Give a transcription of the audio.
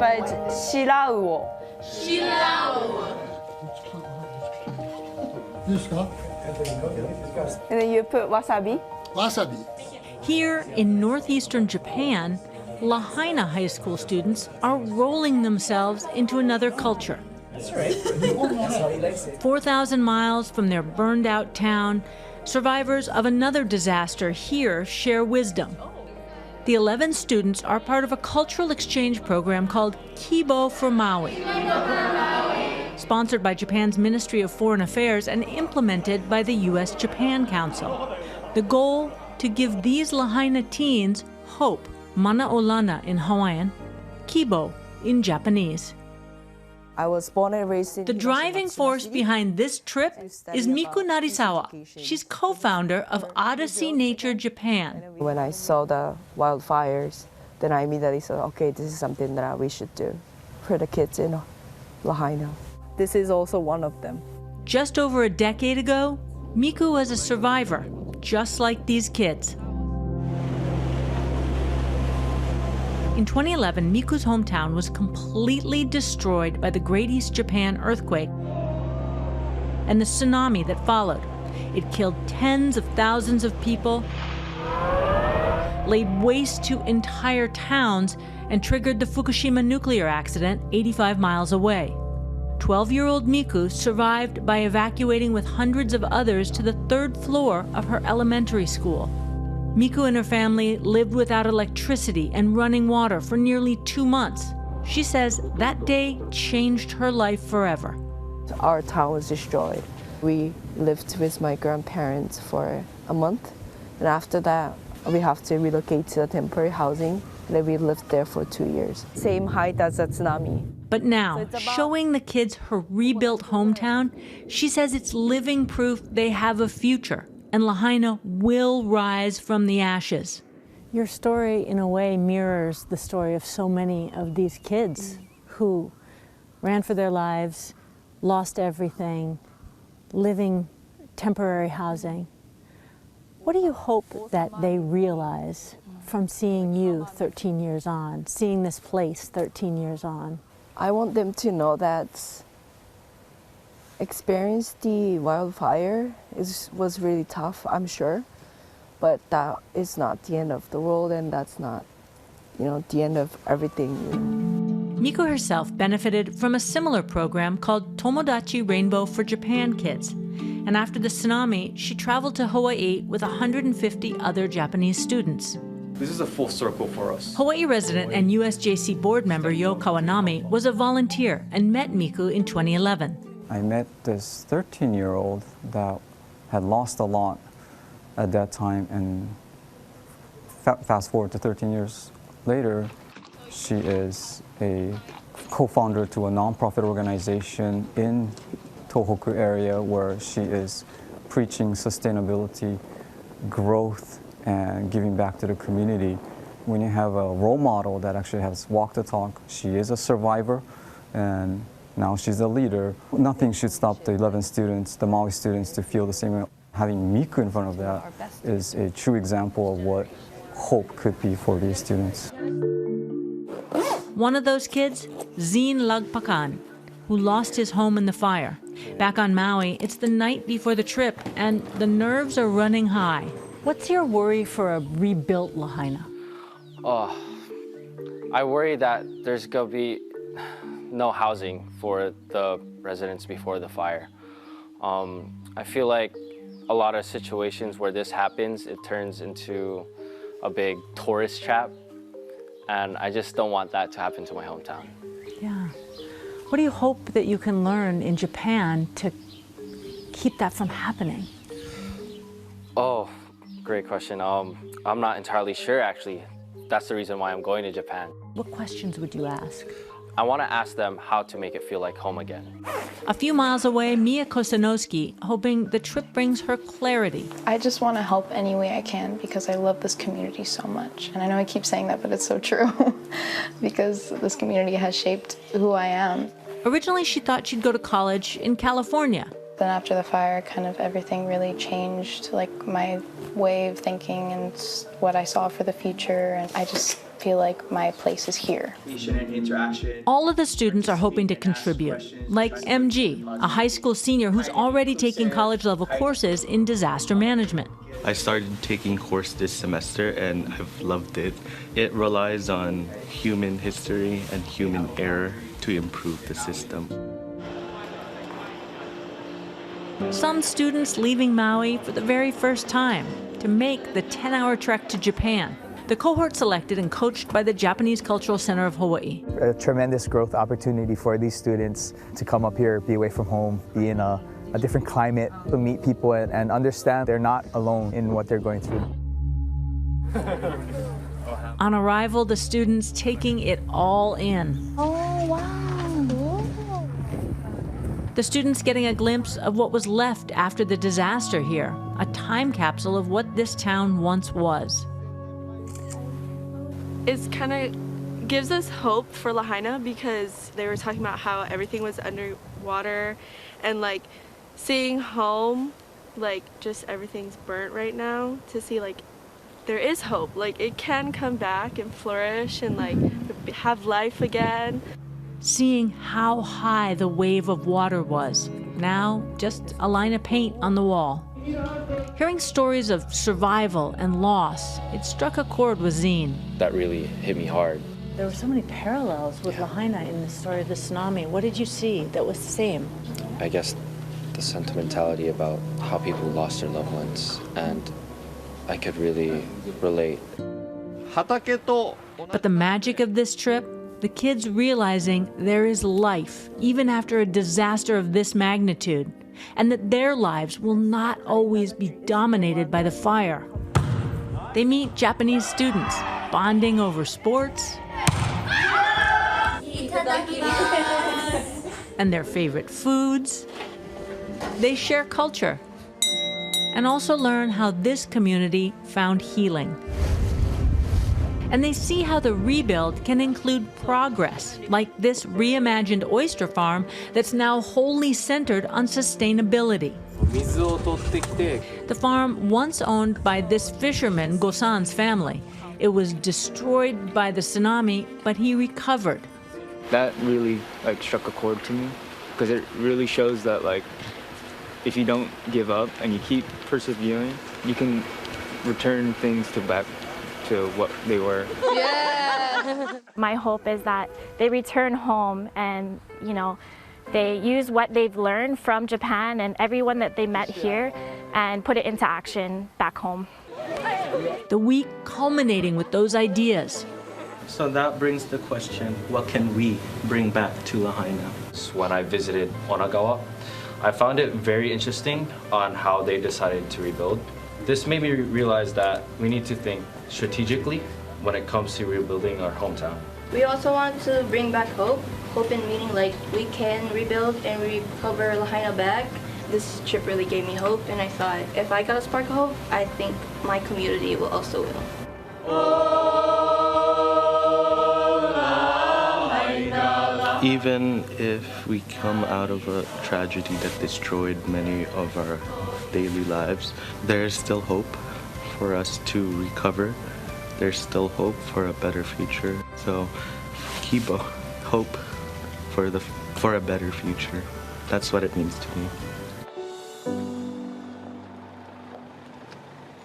but it's shirauo. And then you put wasabi. Wasabi. Here in northeastern Japan, Lahaina high school students are rolling themselves into another culture. 4,000 miles from their burned-out town, survivors of another disaster here share wisdom. The 11 students are part of a cultural exchange program called Kibo for Maui, sponsored by Japan's Ministry of Foreign Affairs and implemented by the U.S.-Japan Council. The goal, to give these Lahaina teens hope, Mana'olana in Hawaiian, Kibo in Japanese. I was born and raised in The driving force behind this trip is Miku Narisawa. She's co-founder of Odyssey Nature Japan. When I saw the wildfires, then I immediately said, okay, this is something that we should do for the kids in Lahaina. This is also one of them. Just over a decade ago, Miku was a survivor, just like these kids. In 2011, Miku's hometown was completely destroyed by the Great East Japan earthquake and the tsunami that followed. It killed tens of thousands of people, laid waste to entire towns, and triggered the Fukushima nuclear accident 85 miles away. 12-year-old Miku survived by evacuating with hundreds of others to the third floor of her elementary school. Miku and her family lived without electricity and running water for nearly 2 months. She says that day changed her life forever. Our town was destroyed. We lived with my grandparents for a month, and after that, we have to relocate to a temporary housing. Then we lived there for 2 years. Same height as the tsunami. But now, showing the kids her rebuilt hometown, she says it's living proof they have a future, and Lahaina will rise from the ashes. Your story, in a way, mirrors the story of so many of these kids who ran for their lives, lost everything, living temporary housing. What do you hope that they realize from seeing you 13 years on, seeing this place 13 years on? I want them to know that experience the wildfire was really tough, I'm sure, but that is not the end of the world, and that's not, the end of everything. Miku herself benefited from a similar program called Tomodachi Rainbow for Japan Kids. And after the tsunami, she traveled to Hawaii with 150 other Japanese students. This is a full circle for us. Hawaii resident and USJC board member Yo Kawanami was a volunteer and met Miku in 2011. I met this 13-year-old that had lost a lot at that time, and fast forward to 13 years later, she is a co-founder to a nonprofit organization in Tohoku area where she is preaching sustainability, growth, and giving back to the community. When you have a role model that actually has walked the talk, she is a survivor, and now she's a leader. Nothing should stop the 11 students, the Maui students, to feel the same way. Having Miku in front of that is a true example of what hope could be for these students. One of those kids, Zine Lagpakan, who lost his home in the fire. Back on Maui, it's the night before the trip, and the nerves are running high. What's your worry for a rebuilt Lahaina? Oh, I worry that there's going to be no housing for the residents before the fire. I feel like a lot of situations where this happens, it turns into a big tourist trap, and I just don't want that to happen to my hometown. Yeah. What do you hope that you can learn in Japan to keep that from happening? Oh, great question. I'm not entirely sure, actually. That's the reason why I'm going to Japan. What questions would you ask? I want to ask them how to make it feel like home again. A few miles away, Mia Kosanowski, hoping the trip brings her clarity. I just want to help any way I can because I love this community so much. And I know I keep saying that, but it's so true because this community has shaped who I am. Originally, she thought she'd go to college in California. Then after the fire, kind of everything really changed, like my way of thinking and what I saw for the future. And I just feel like my place is here. All of the students are hoping to contribute, like MG, a high school senior who's already taking college-level courses in disaster management. I started taking course this semester and I've loved it. It relies on human history and human error to improve the system. Some students leaving Maui for the very first time to make the 10-hour trek to Japan. The cohort selected and coached by the Japanese Cultural Center of Hawaii. A tremendous growth opportunity for these students to come up here, be away from home, be in a different climate, to meet people and understand they're not alone in what they're going through. On arrival, the students taking it all in. Oh, wow. The students getting a glimpse of what was left after the disaster here, a time capsule of what this town once was. It's kind of gives us hope for Lahaina because they were talking about how everything was underwater and like seeing home, like just everything's burnt right now, to see like there is hope, like it can come back and flourish and like have life again. Seeing how high the wave of water was, now just a line of paint on the wall. Hearing stories of survival and loss, it struck a chord with Zine. That really hit me hard. There were so many parallels with Lahaina in the story of the tsunami. What did you see that was the same? I guess the sentimentality about how people lost their loved ones, and I could really relate. But the magic of this trip, the kids realizing there is life even after a disaster of this magnitude, and that their lives will not always be dominated by the fire. They meet Japanese students, bonding over sports and their favorite foods. They share culture and also learn how this community found healing. And they see how the rebuild can include progress, like this reimagined oyster farm that's now wholly centered on sustainability. The farm once owned by this fisherman, Gosan's family. It was destroyed by the tsunami, but he recovered. That really struck a chord to me, because it really shows that if you don't give up and you keep persevering, you can return things back to what they were. Yeah. My hope is that they return home and, they use what they've learned from Japan and everyone that they met here and put it into action back home. The week culminating with those ideas. So that brings the question, what can we bring back to Lahaina? When I visited Onagawa, I found it very interesting on how they decided to rebuild. This made me realize that we need to think strategically when it comes to rebuilding our hometown. We also want to bring back hope. Hope in meaning we can rebuild and recover Lahaina back. This trip really gave me hope, and I thought if I got a spark of hope, I think my community will also will. Even if we come out of a tragedy that destroyed many of our daily lives, there's still hope for us to recover. There's still hope for a better future. So keep a hope for a better future. That's what it means to me.